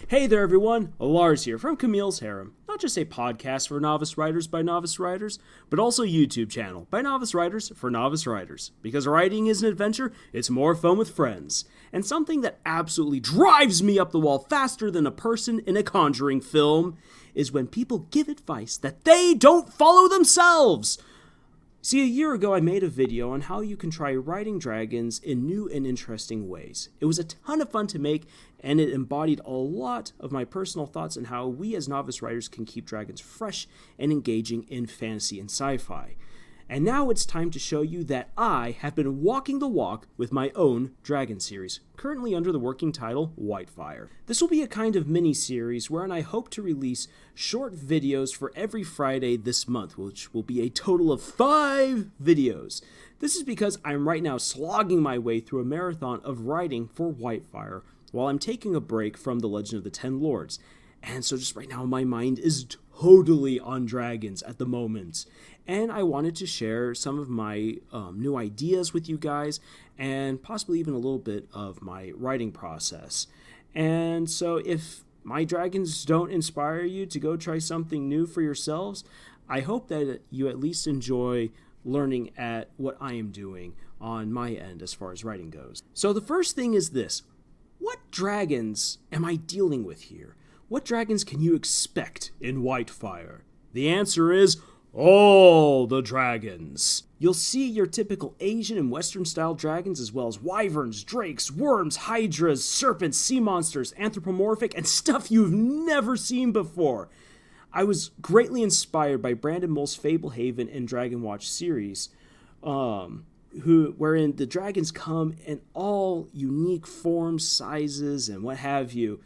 Hey there everyone, Lars here from Camille's Harem. Not just a podcast for novice writers by novice writers, but also a YouTube channel by novice writers for novice writers. Because writing is an adventure, it's more fun with friends. And something that absolutely drives me up the wall faster than a person in a Conjuring film is when people give advice that they don't follow themselves. See, a year ago I made a video on how you can try riding dragons in new and interesting ways. It was a ton of fun to make, and it embodied a lot of my personal thoughts on how we as novice writers can keep dragons fresh and engaging in fantasy and sci-fi. And now it's time to show you that I have been walking the walk with my own dragon series, currently under the working title Whitefire. This will be a kind of mini-series wherein I hope to release short videos for every Friday this month, which will be a total of 5 videos. This is because I'm right now slogging my way through a marathon of writing for Whitefire while I'm taking a break from The Legend of the Ten Lords. And so just right now my mind is totally on dragons at the moment. And I wanted to share some of my new ideas with you guys and possibly even a little bit of my writing process. And so if my dragons don't inspire you to go try something new for yourselves, I hope that you at least enjoy learning at what I am doing on my end as far as writing goes. So the first thing is this. What dragons am I dealing with here? What dragons can you expect in Whitefire? The answer is all the dragons. You'll see your typical Asian and Western style dragons as well as wyverns, drakes, worms, hydras, serpents, sea monsters, anthropomorphic, and stuff you've never seen before. I was greatly inspired by Brandon Mull's Fablehaven and Dragon Watch series, wherein the dragons come in all unique forms, sizes, and what have you.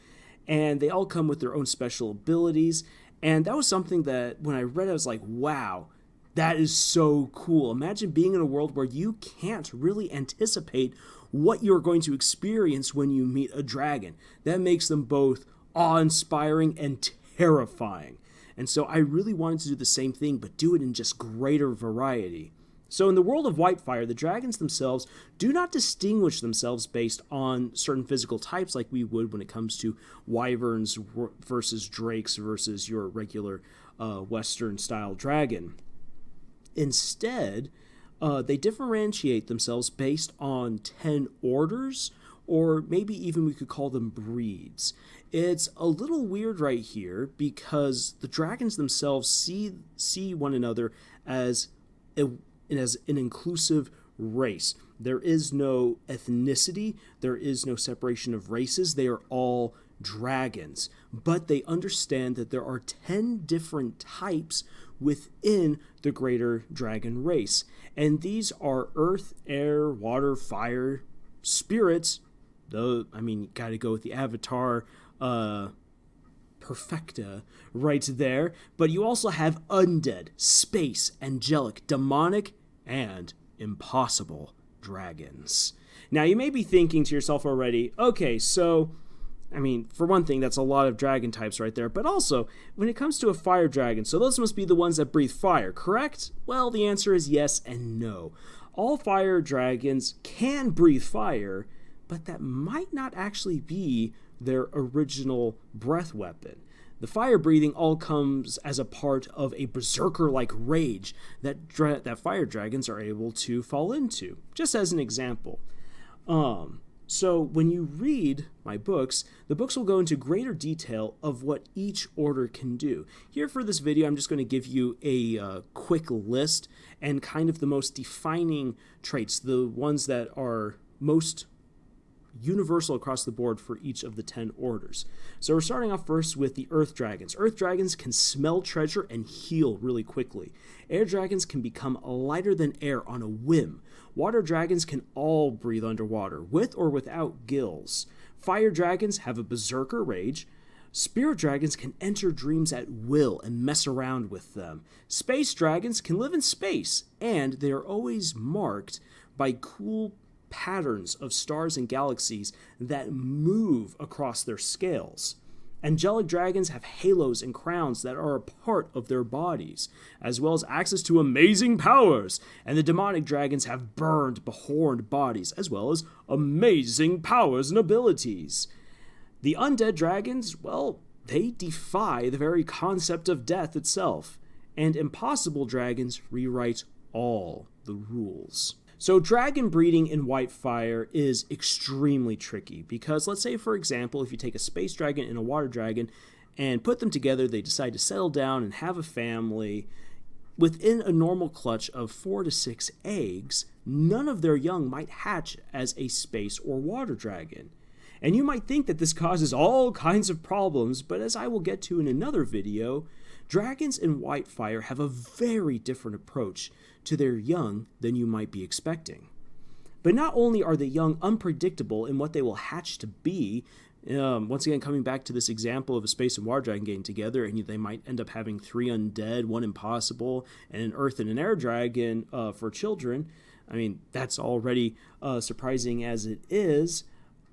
And they all come with their own special abilities. And that was something that when I read it, I was like, wow, that is so cool. Imagine being in a world where you can't really anticipate what you're going to experience when you meet a dragon. That makes them both awe-inspiring and terrifying. And so I really wanted to do the same thing, but do it in just greater variety. So in the world of Whitefire, the dragons themselves do not distinguish themselves based on certain physical types like we would when it comes to wyverns versus drakes versus your regular Western-style dragon. Instead, they differentiate themselves based on 10 orders, or maybe even we could call them breeds. It's a little weird right here because the dragons themselves see one another as an inclusive race. There is no ethnicity, there is no separation of races, they are all dragons. But they understand that there are 10 different types within the greater dragon race. And these are earth, air, water, fire, spirits. You gotta go with the Avatar perfecta right there. But you also have undead, space, angelic, demonic, and impossible dragons. Now, you may be thinking to yourself already, okay, so, for one thing, that's a lot of dragon types right there, but also, when it comes to a fire dragon, so those must be the ones that breathe fire, correct? Well, the answer is yes and no. All fire dragons can breathe fire, but that might not actually be their original breath weapon. The fire breathing all comes as a part of a berserker-like rage that fire dragons are able to fall into, just as an example. So when you read my books, the books will go into greater detail of what each order can do. Here for this video, I'm just going to give you a quick list and kind of the most defining traits, the ones that are most universal across the board for each of the 10 orders. So we're starting off first with the Earth Dragons. Earth Dragons can smell treasure and heal really quickly. Air Dragons can become lighter than air on a whim. Water Dragons can all breathe underwater, with or without gills. Fire Dragons have a berserker rage. Spirit Dragons can enter dreams at will and mess around with them. Space Dragons can live in space, and they are always marked by cool patterns of stars and galaxies that move across their scales. Angelic dragons have halos and crowns that are a part of their bodies, as well as access to amazing powers, and the demonic dragons have burned, behorned bodies, as well as amazing powers and abilities. The undead dragons, well, they defy the very concept of death itself, and impossible dragons rewrite all the rules. So dragon breeding in Whitefire is extremely tricky because, let's say, for example, if you take a space dragon and a water dragon and put them together, they decide to settle down and have a family. Within a normal clutch of 4 to 6 eggs, none of their young might hatch as a space or water dragon. And you might think that this causes all kinds of problems, but as I will get to in another video, dragons in Whitefire have a very different approach to their young than you might be expecting. But not only are the young unpredictable in what they will hatch to be, once again coming back to this example of a space and water dragon getting together, and they might end up having 3 undead, 1 impossible, and an earth and an air dragon for children. I mean, that's already surprising as it is.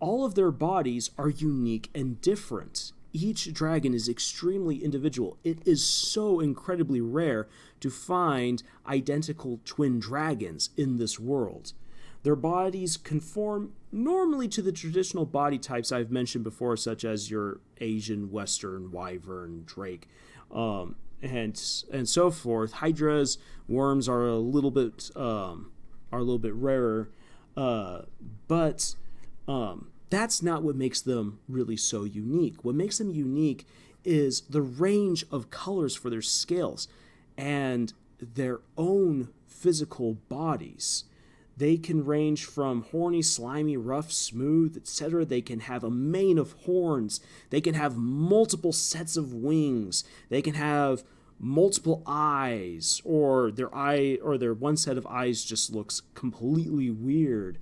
All of their bodies are unique and different. Each dragon is extremely individual. It is so incredibly rare to find identical twin dragons in this world. Their bodies conform normally to the traditional body types I've mentioned before, such as your Asian, Western, Wyvern, Drake, and so forth. Hydras, worms are a little bit rarer, but that's not what makes them really so unique. What makes them unique is the range of colors for their scales and their own physical bodies. They can range from horny, slimy, rough, smooth, etc. They can have a mane of horns. They can have multiple sets of wings. They can have multiple eyes, or their one set of eyes just looks completely weird.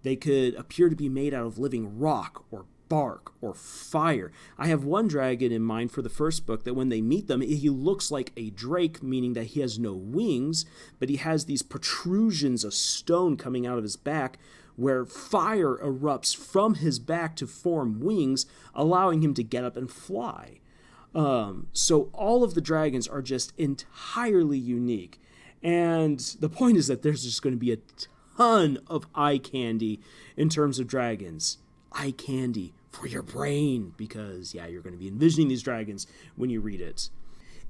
They could appear to be made out of living rock or bark or fire. I have one dragon in mind for the first book that when they meet them, he looks like a drake, meaning that he has no wings, but he has these protrusions of stone coming out of his back where fire erupts from his back to form wings, allowing him to get up and fly. So all of the dragons are just entirely unique. And the point is that there's just going to be a ton of eye candy in terms of dragons. Eye candy for your brain, because you're going to be envisioning these dragons when you read it.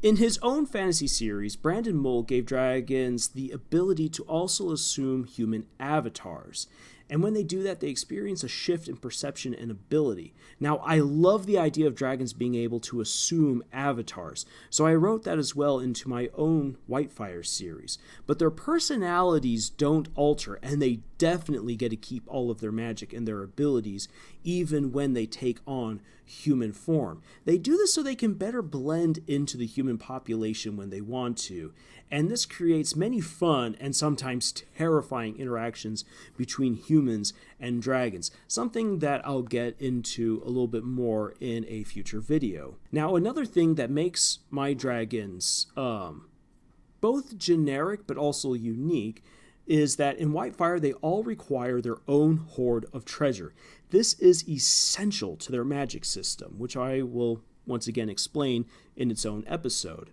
In his own fantasy series, Brandon Mull gave dragons the ability to also assume human avatars. And when they do that, they experience a shift in perception and ability. Now, I love the idea of dragons being able to assume avatars, so I wrote that as well into my own Whitefire series. But their personalities don't alter, and they definitely get to keep all of their magic and their abilities, even when they take on human form. They do this so they can better blend into the human population when they want to, and this creates many fun and sometimes terrifying interactions between humans and dragons, something that I'll get into a little bit more in a future video. Now, another thing that makes my dragons both generic but also unique is that in Whitefire, they all require their own hoard of treasure. This is essential to their magic system, which I will once again explain in its own episode.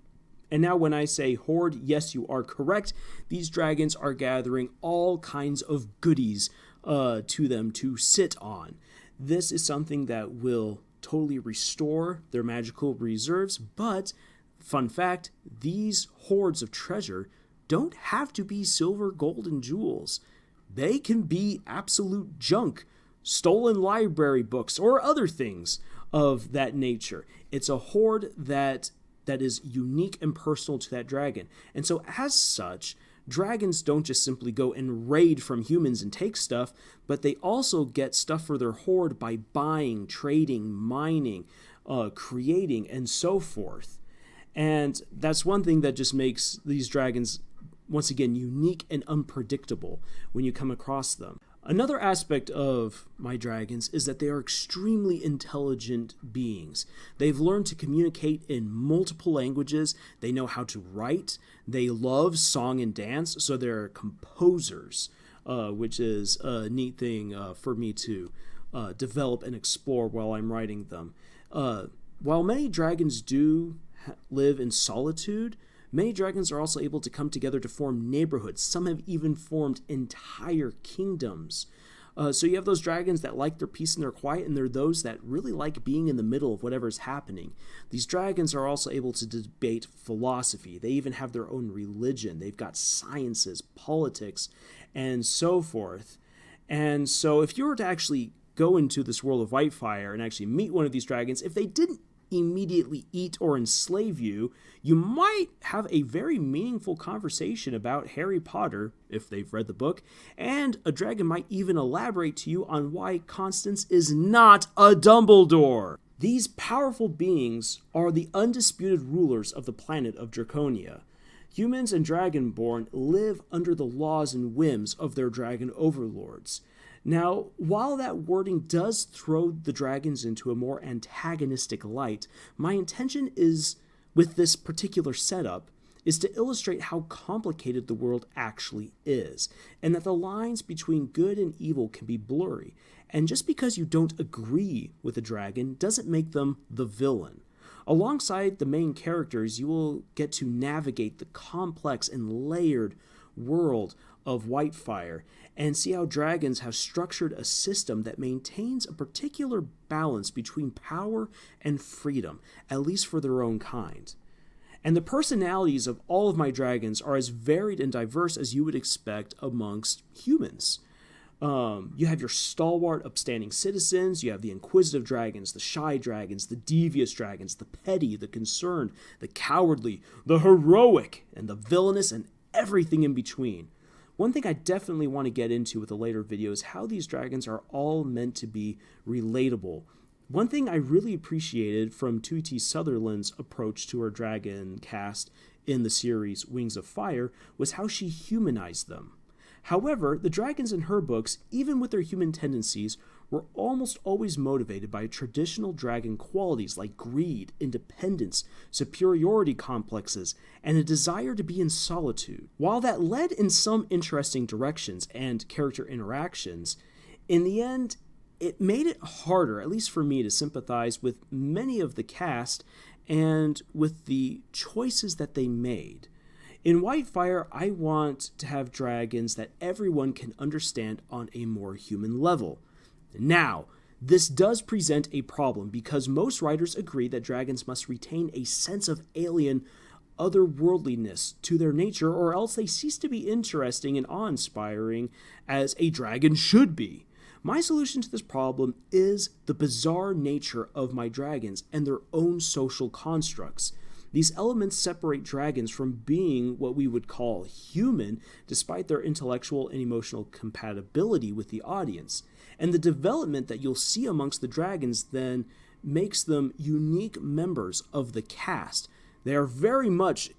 And now when I say hoard, yes, you are correct. These dragons are gathering all kinds of goodies to them to sit on. This is something that will totally restore their magical reserves, but fun fact, these hoards of treasure don't have to be silver, gold, and jewels. They can be absolute junk, stolen library books, or other things of that nature. It's a hoard that is unique and personal to that dragon. And so as such, dragons don't just simply go and raid from humans and take stuff, but they also get stuff for their hoard by buying, trading, mining, creating, and so forth. And that's one thing that just makes these dragons, once again, unique and unpredictable when you come across them. Another aspect of my dragons is that they are extremely intelligent beings. They've learned to communicate in multiple languages. They know how to write. They love song and dance, so they're composers, which is a neat thing for me to develop and explore while I'm writing them. While many dragons do live in solitude, many dragons are also able to come together to form neighborhoods. Some have even formed entire kingdoms. So you have those dragons that like their peace and their quiet, and there are those that really like being in the middle of whatever's happening. These dragons are also able to debate philosophy. They even have their own religion. They've got sciences, politics, and so forth. And so if you were to actually go into this world of Whitefire and actually meet one of these dragons, if they didn't immediately eat or enslave you, you might have a very meaningful conversation about Harry Potter, if they've read the book, and a dragon might even elaborate to you on why Constance is not a Dumbledore. These powerful beings are the undisputed rulers of the planet of Draconia. Humans and Dragonborn live under the laws and whims of their dragon overlords. Now, while that wording does throw the dragons into a more antagonistic light, my intention is, with this particular setup, is to illustrate how complicated the world actually is, and that the lines between good and evil can be blurry, and just because you don't agree with a dragon doesn't make them the villain. Alongside the main characters, you will get to navigate the complex and layered world of Whitefire and see how dragons have structured a system that maintains a particular balance between power and freedom, at least for their own kind. And the personalities of all of my dragons are as varied and diverse as you would expect amongst humans. You have your stalwart, upstanding citizens, you have the inquisitive dragons, the shy dragons, the devious dragons, the petty, the concerned, the cowardly, the heroic, and the villainous, and everything in between. One thing I definitely want to get into with a later video is how these dragons are all meant to be relatable. One thing I really appreciated from 2T Sutherland's approach to her dragon cast in the series Wings of Fire was how she humanized them. However, the dragons in her books, even with their human tendencies, were almost always motivated by traditional dragon qualities like greed, independence, superiority complexes, and a desire to be in solitude. While that led in some interesting directions and character interactions, in the end, it made it harder, at least for me, to sympathize with many of the cast and with the choices that they made. In Whitefire, I want to have dragons that everyone can understand on a more human level. Now, this does present a problem because most writers agree that dragons must retain a sense of alien otherworldliness to their nature, or else they cease to be interesting and awe-inspiring as a dragon should be. My solution to this problem is the bizarre nature of my dragons and their own social constructs. These elements separate dragons from being what we would call human, despite their intellectual and emotional compatibility with the audience. And the development that you'll see amongst the dragons then makes them unique members of the cast. They are very much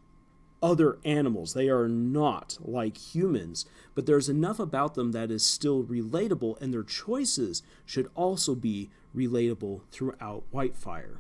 other animals. They are not like humans, but there's enough about them that is still relatable, and their choices should also be relatable throughout Whitefire.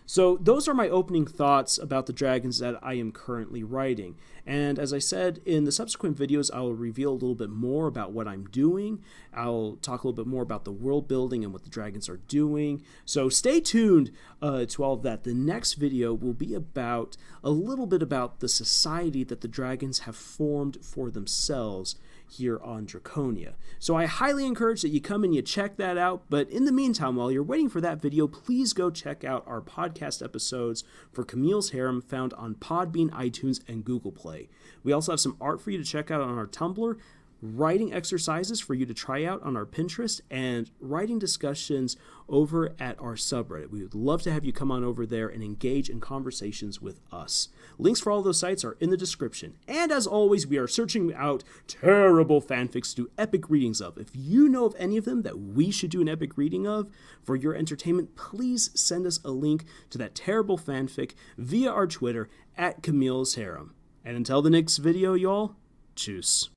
So those are my opening thoughts about the dragons that I am currently writing. And as I said, in the subsequent videos, I will reveal a little bit more about what I'm doing. I'll talk a little bit more about the world building and what the dragons are doing. So stay tuned to all of that. The next video will be about a little bit about the society that the dragons have formed for themselves here on Draconia. So I highly encourage that you come and you check that out. But in the meantime, while you're waiting for that video, please go check out our podcast episodes for Camille's Harem found on Podbean, iTunes, and Google Play. We also have some art for you to check out on our Tumblr, writing exercises for you to try out on our Pinterest, and writing discussions over at our subreddit. We would love to have you come on over there and engage in conversations with us. Links for all those sites are in the description. And as always, we are searching out terrible fanfics to do epic readings of. If you know of any of them that we should do an epic reading of for your entertainment, please send us a link to that terrible fanfic via our Twitter at Camille's Harem. And until the next video, y'all, tschüss.